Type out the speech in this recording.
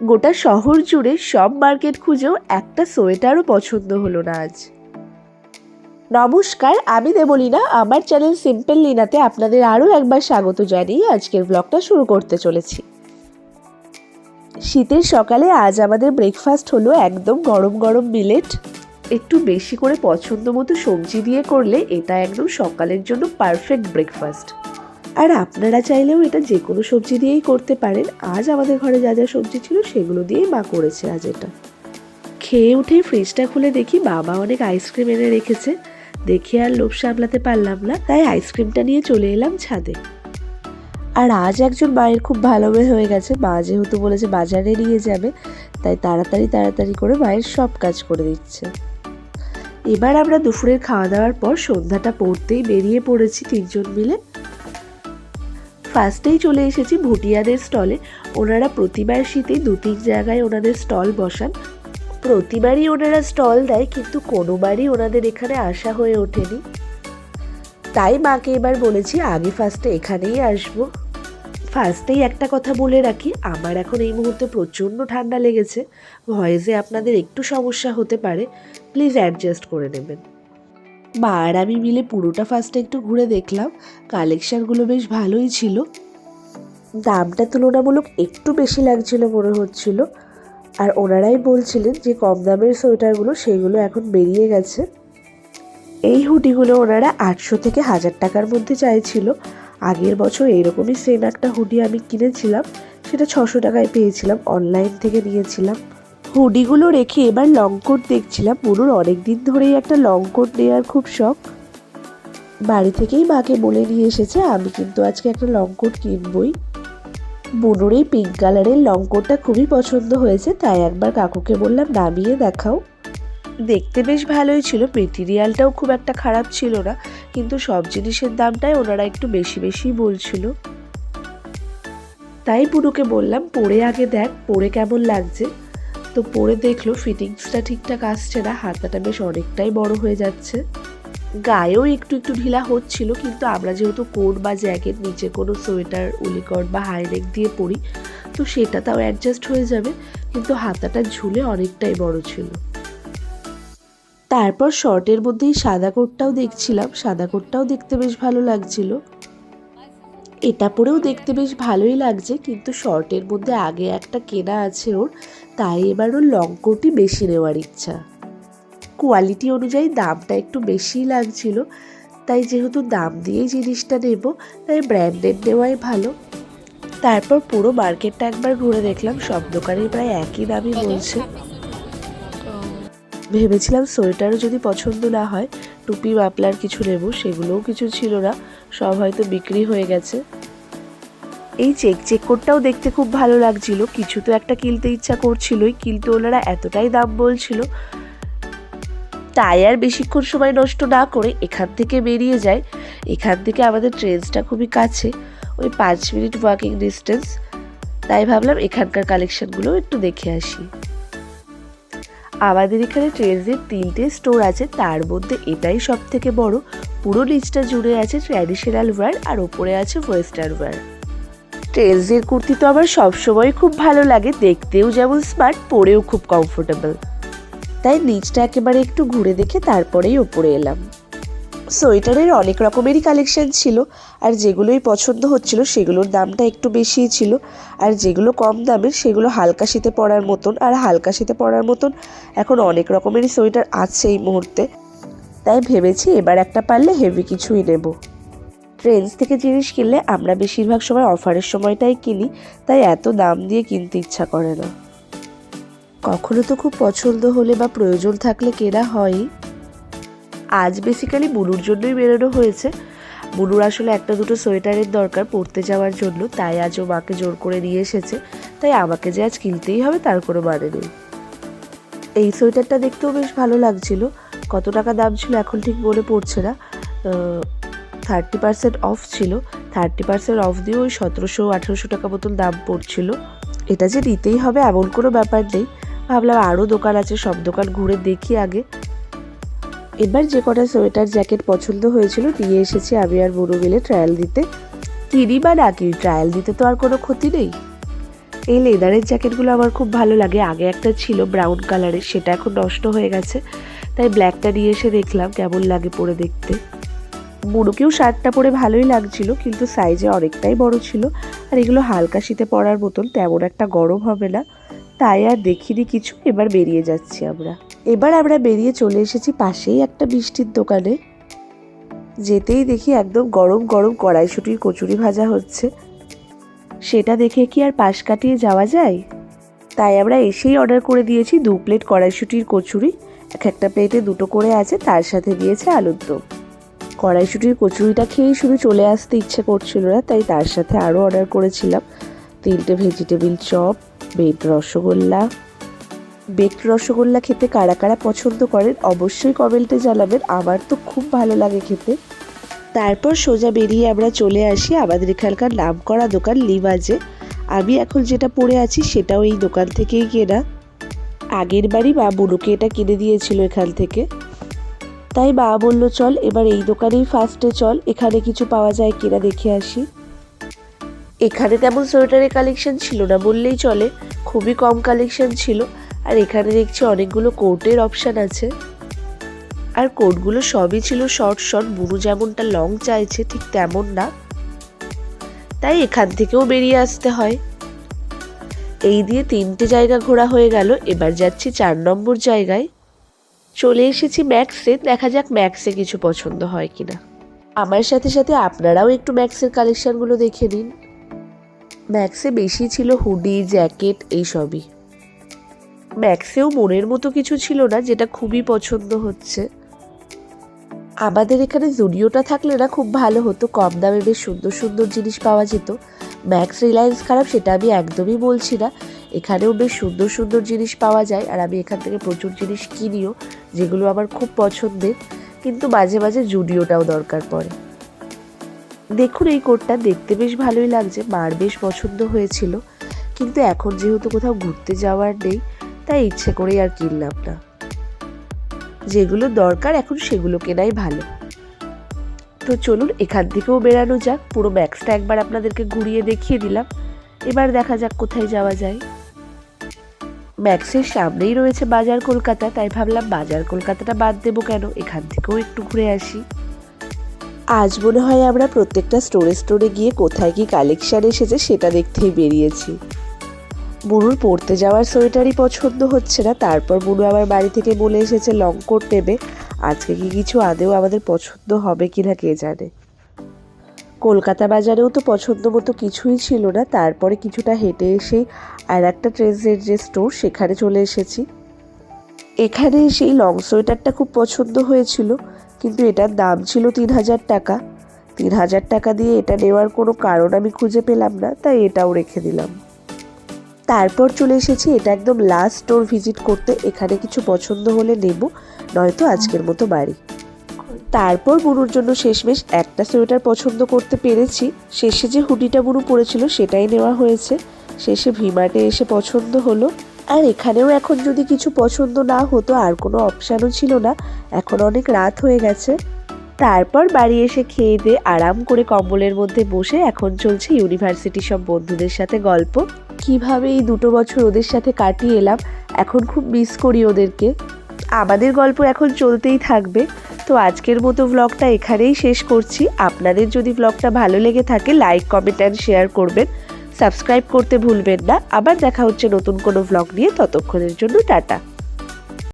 গোটা শহর জুড়ে সব মার্কেট খুঁজেও একটা সোয়েটারও পছন্দ হলো না আজ। নমস্কার, আমি দেবলীনা। আমার চ্যানেল সিম্পল লিনাতে আপনাদের আরও একবার স্বাগত জানিয়ে আজকের ব্লগটা শুরু করতে চলেছি। শীতের সকালে আজ আমাদের ব্রেকফাস্ট হলো একদম গরম গরম মিলেট। একটু বেশি করে পছন্দ মতো সবজি দিয়ে করলে এটা একদম সকালের জন্য পারফেক্ট ব্রেকফাস্ট। আর আপনারা চাইলেও এটা যে কোনো সবজি দিয়েই করতে পারেন। আজ আমাদের ঘরে যা যা সবজি ছিল সেগুলো দিয়েই মা করেছে আজ এটা। খেয়ে উঠে ফ্রিজটা খুলে দেখি বাবা অনেক আইসক্রিম এনে রেখেছে। দেখে আর লোভ সামলাতে পারলাম না, তাই আইসক্রিমটা নিয়ে চলে এলাম ছাদে। আর আজ একজন মায়ের খুব ভালো মেয়ে হয়ে গেছে। মা যেহেতু বলেছে বাজারে নিয়ে যাবে, তাই তাড়াতাড়ি করে মায়ের সব কাজ করে দিচ্ছে। এবার আমরা দুপুরের খাওয়া দাওয়ার পর সন্ধ্যাটা পড়তেই বেরিয়ে পড়েছি তিনজন মিলে। ফার্স্টেই চলে এসেছি ভুটিয়াদের স্টলে। ওনারা প্রতিবার শীতে 2-3 জায়গায় ওনাদের স্টল বসান। প্রতিবারই ওনারা স্টল দেয়, কিন্তু কোনোবারই ওনাদের এখানে আসা হয়ে ওঠেনি। তাই মাকে এবার বলেছি আগে ফার্স্টে এখানেই আসবো। ফার্স্টেই একটা কথা বলে রাখি, আমার এখন এই মুহূর্তে প্রচণ্ড ঠান্ডা লেগেছে। ভয়েসে আপনাদের একটু সমস্যা হতে পারে, প্লিজ অ্যাডজাস্ট করে নেবেন। মা আর আমি মিলে পুরোটা ফার্স্টে একটু ঘুরে দেখলাম। কালেকশানগুলো বেশ ভালোই ছিল। দামটা তুলনামূলক একটু বেশি লাগছিল মনে হচ্ছিল। আর ওনারাই বলছিলেন যে কম দামের সোয়েটারগুলো সেগুলো এখন বেরিয়ে গেছে। এই হুডিগুলো ওনারা 800 থেকে 1000 টাকার মধ্যে চাইছিল। আগের বছর এইরকমই সেম একটা হুডি আমি কিনেছিলাম, সেটা 600 টাকায় পেয়েছিলাম, অনলাইন থেকে নিয়েছিলাম। হুডিগুলো রেখে এবার লং কোট দেখছিলাম। বুনুর অনেক দিন ধরেই একটা লং কোট নেওয়ার খুব শখ। বাড়ি থেকেই মাকে বলে নিয়ে এসেছে আমি কিন্তু আজকে একটা লং কোট কিনবই। বুনুর এই পিঙ্ক কালারের লং কোটটা খুবই পছন্দ হয়েছে, তাই একবার কাকুকে বললাম নামিয়ে দেখাও। দেখতে বেশ ভালোই ছিল, মেটেরিয়ালটাও খুব একটা খারাপ ছিল না, কিন্তু সব জিনিসের দামটাই ওনারা একটু বেশি বলছিল। তাই বুনুকে বললাম পরে আগে দেখ, পরে কেমন লাগছে। তো পরে দেখলো ফিটিংসটা ঠিকঠাক আসছে না, হাতাটা বেশ অনেকটাই বড় হয়ে যাচ্ছে। গায়েও একটু ঢিলা হচ্ছিল, কিন্তু আমরা যেহেতু কোট বা জ্যাকেট নিচে কোনো সোয়েটার, উলিকট বা হাইনেক দিয়ে পরি, তো সেটা তাও অ্যাডজাস্ট হয়ে যাবে, কিন্তু হাতাটা ঝুলে অনেকটাই বড় ছিল। তারপর শর্টের মধ্যেই সাদা কোটটাও দেখছিলাম। সাদা কোটটাও দেখতে বেশ ভালো লাগছিল। এটা পরেও দেখতে বেশ ভালোই লাগছে, কিন্তু শর্টের মধ্যে আগে একটা কেনা আছে ওর, তাই এবার ওর লং কোটই বেশি নেওয়ার ইচ্ছা। কোয়ালিটি অনুযায়ী দামটা একটু বেশিই লাগছিল, তাই যেহেতু দাম দিয়েই জিনিসটা নেব, তাই ব্র্যান্ডেড নেওয়াই ভালো। তারপর পুরো মার্কেটটা একবার ঘুরে দেখলাম, সব দোকানেই প্রায় একই দামই বলছে। ভেবেছিলাম সোয়েটারও যদি পছন্দ না হয় টুপি মাপলার কিছু নেব, সেগুলোও কিছু ছিল না, সব হয়তো বিক্রি হয়ে গেছে। এই চেক কোটটাও দেখতে খুব ভালো লাগছিল, কিছু তো একটা কিনতে ইচ্ছা করছিলই, কিন্তু ওনারা এতটাই দাম বলছিল, তাই আর বেশিক্ষণ সময় নষ্ট না করে এখান থেকে বেরিয়ে যায়। এখান থেকে আমাদের ট্রেনটা খুবই কাছে, ওই 5 মিনিট ওয়াকিং ডিস্টেন্স, তাই ভাবলাম এখানকার কালেকশনগুলো একটু দেখে আসি। আমাদের এখানে ট্রেন্ডসের 3টে স্টোর আছে, তার মধ্যে এটাই সব থেকে বড়। পুরো নিচটা জুড়ে আছে ট্র্যাডিশনাল ওয়্যার আর ওপরে আছে ওয়েস্টার্ন ওয়্যার। ট্রেন্ডসের কুর্তি তো আমার সবসময় খুব ভালো লাগে, দেখতেও যেমন স্মার্ট, পরেও খুব কমফোর্টেবল, তাই নিচটা একেবারে একটু ঘুরে দেখে তারপরেই ওপরে এলাম। সোয়েটারের অনেক রকমেরই কালেকশন ছিল, আর যেগুলোই পছন্দ হচ্ছিল সেগুলোর দামটা একটু বেশিই ছিল, আর যেগুলো কম দামের সেগুলো হালকা শীতে পরার মতন। আর হালকা শীতে পরার মতন এখন অনেক রকমেরই সোয়েটার আছে এই মুহূর্তে, তাই ভেবেছি এবার একটা পারলে হেভি কিছুই নেব। ট্রেন্ডস থেকে জিনিস কিনলে আমরা বেশিরভাগ সময় অফারের সময়টাই কিনি, তাই এত দাম দিয়ে কিনতে ইচ্ছা করে না। কখনো তো খুব পছন্দ হলে বা প্রয়োজন থাকলে কেনা হয়ই। আজ বেসিক্যালি বুনুর জন্যই বেরোনো হয়েছে। বুনুর আসলে একটা দুটো সোয়েটারের দরকার পরতে যাওয়ার জন্য, তাই আজ ও মাকে জোর করে নিয়ে এসেছে, তাই আমাকে যে আজ কিনতেই হবে তার কোনো মানে নেই। এই সোয়েটারটা দেখতেও বেশ ভালো লাগছিল। কত টাকা দাম ছিল এখন ঠিক মনে পড়ছে না, 30% অফ ছিল। 30% অফ দিয়ে ওই 1700-1800 টাকা মতন দাম পড়ছিল। এটা যে নিতেই হবে এমন কোনো ব্যাপার নেই, ভাবলাম আরও দোকান আছে, সব দোকান ঘুরে দেখি আগে। এবার যে কটা সোয়েটার জ্যাকেট পছন্দ হয়েছিল নিয়ে এসেছি আমি আর বুনু মিলে ট্রায়াল দিতে। কিনি বা না কিনি, ট্রায়াল দিতে তো আর কোনো ক্ষতি নেই। এই লেদারের জ্যাকেটগুলো আমার খুব ভালো লাগে। আগে একটা ছিল ব্রাউন কালারের, সেটা এখন নষ্ট হয়ে গেছে, তাই ব্ল্যাকটা নিয়ে এসে দেখলাম কেমন লাগে পরে দেখতে। বুড়োকেও শার্টটা পরে ভালোই লাগছিল, কিন্তু সাইজে অনেকটাই বড় ছিল। আর এগুলো হালকা শীতে পরার মতন, তেমন একটা গরম হবে না, তাই আর দেখিনি কিছু। এবার বেরিয়ে যাচ্ছি আমরা। এবার আমরা বেরিয়ে চলে এসেছি পাশেই একটা মিষ্টির দোকানে। যেতেই দেখি একদম গরম গরম কড়াইশুঁটির কচুরি ভাজা হচ্ছে। সেটা দেখে কি আর পাশ কাটিয়ে যাওয়া যায়? তাই আমরা এসেই অর্ডার করে দিয়েছি 2 প্লেট কড়াইশুঁটির কচুরি। একটা প্লেটে 2টো করে আছে, তার সাথে দিয়েছে আলুর দম। কড়াইশুঁটির কচুরিটা খেয়েই শুধু চলে আসতে ইচ্ছে করছিল না, তাই তার সাথে আরও অর্ডার করেছিলাম 3টে ভেজিটেবিল চপ, বেকড রসগোল্লা খেতে কারা কারা পছন্দ করেন অবশ্যই কমেন্টে জানাবেন। আমার তো খুব ভালো লাগে খেতে। তারপর সোজা বেরিয়ে আমরা চলে আসি আমাদের এখানকার নামকরা দোকান লিভাজে। আমি এখন যেটা পরে আছি সেটাও এই দোকান থেকেই কেনা। আগের বাড়ি মা বুনুকে এটা কিনে দিয়েছিল এখান থেকে, তাই মা বললো চল এবার এই দোকানেই ফার্স্টে চল, এখানে কিছু পাওয়া যায় কিনা দেখে আসি। এখানে তেমন সোয়েটারের কালেকশন ছিল না বললেই চলে, খুবই কম কালেকশন ছিল। আর এখানে দেখছি অনেকগুলো কোটের অপশান আছে, আর কোটগুলো সবই ছিল শর্ট শর্ট। বুনু যেমনটা লং চাইছে ঠিক তেমন না, তাই এখান থেকেও বেরিয়ে আসতে হয়। এই দিয়ে 3টে জায়গা ঘোরা হয়ে গেল। এবার যাচ্ছি 4 নম্বর জায়গায়। চলে এসেছি ম্যাক্সে, দেখা যাক ম্যাক্সে কিছু পছন্দ হয় কিনা। আমার সাথে সাথে আপনারাও একটু ম্যাক্সের কালেকশনগুলো দেখে নিন। ম্যাক্সে বেশি ছিল হুডি, জ্যাকেট এইসবই। ম্যাক্সেও মনের মতো কিছু ছিল না যেটা খুবই পছন্দ হচ্ছে। আমাদের এখানে জুডিওটা থাকলে না খুব ভালো হতো, কম দামে বেশ সুন্দর সুন্দর জিনিস পাওয়া যেত। ম্যাক্স রিলায়েন্স খারাপ সেটা আমি একদমই বলছি না, এখানেও বেশ সুন্দর সুন্দর জিনিস পাওয়া যায়। আর আমি এখান থেকে প্রচুর জিনিস কিনিও, যেগুলো আমার খুব পছন্দের। কিন্তু মাঝে মাঝে জুডিওটাও দরকার পড়ে। দেখুন এই কোটটা দেখতে বেশ ভালোই লাগছে, মার বেশ পছন্দ হয়েছিল, কিন্তু এখন যেহেতু কোথাও ঘুরতে যাওয়ার নেই, তাই ইচ্ছে করেই আর কিনলাম না। যেগুলো দরকার এখন সেগুলো কেনাই ভালো। তো চলুন এখান থেকেও বেরানো যাক। পুরো ম্যাক্সটা একবার আপনাদেরকে ঘুরিয়ে দেখিয়ে দিলাম, এবার দেখা যাক কোথায় যাওয়া যায়। ম্যাক্সের সামনেই রয়েছে বাজার কলকাতা, তাই ভাবলাম বাজার কলকাতাটা বাদ দেবো কেন, এখান থেকেও একটু ঘুরে আসি। আজ মনে হয় আমরা প্রত্যেকটা স্টোরে গিয়ে কোথায় কি কালেকশন এসেছে সেটা দেখতেই বেরিয়েছি। বুনুর পড়তে যাওয়ার সোয়েটারই পছন্দ হচ্ছে না, তারপর বুনু আবার বাড়ি থেকে বলে এসেছে লং কোট নেবে। আজকে কি কিছু আদেও আমাদের পছন্দ হবে কিনা কে জানে। কলকাতা বাজারেও তো পছন্দ মতো কিছুই ছিল না, তারপরে কিছুটা হেঁটে এসেই আর একটা ট্রেন্ডসের যে স্টোর সেখানে চলে এসেছি। এখানে সেই লং সোয়েটারটা খুব পছন্দ হয়েছিল, কিন্তু এটার দাম ছিল 3000 টাকা। 3000 টাকা দিয়ে এটা নেওয়ার কোনো কারণ আমি খুঁজে পেলাম না, তাই এটাও রেখে দিলাম। তারপর চলে এসেছি এটা একদম লাস্ট স্টোর ভিজিট করতে, এখানে কিছু পছন্দ হলে নেব, নয়তো আজকের মতো বাড়ি। তারপর বুনুর জন্য শেষমেশ একটা সোয়েটার পছন্দ করতে পেরেছি। শেষে যে হুডিটা বুনু পরেছিল সেটাই নেওয়া হয়েছে। শেষে ভিমার্টে এসে পছন্দ হলো। আর এখানেও এখন যদি কিছু পছন্দ না হতো আর কোনো অপশানও ছিল না, এখন অনেক রাত হয়ে গেছে। তারপর বাড়ি এসে খেয়ে দিয়ে আরাম করে কম্বলের মধ্যে বসে এখন চলছে ইউনিভার্সিটির সব বন্ধুদের সাথে গল্প। কিভাবে এই 2 বছর ওদের সাথে কাটিয়ে এলাম, এখন খুব মিস করি ওদেরকে। আমাদের গল্প এখন চলতেই থাকবে। তো আজকের মতো ভ্লগটা এখানেই শেষ করছি। আপনাদের যদি ভ্লগটা ভালো লেগে থাকে লাইক, কমেন্ট অ্যান্ড শেয়ার করবেন, সাবস্ক্রাইব করতে ভুলবেন না। আবার দেখা হচ্ছে নতুন কোনো ভ্লগ নিয়ে, ততক্ষণের জন্য টাটা।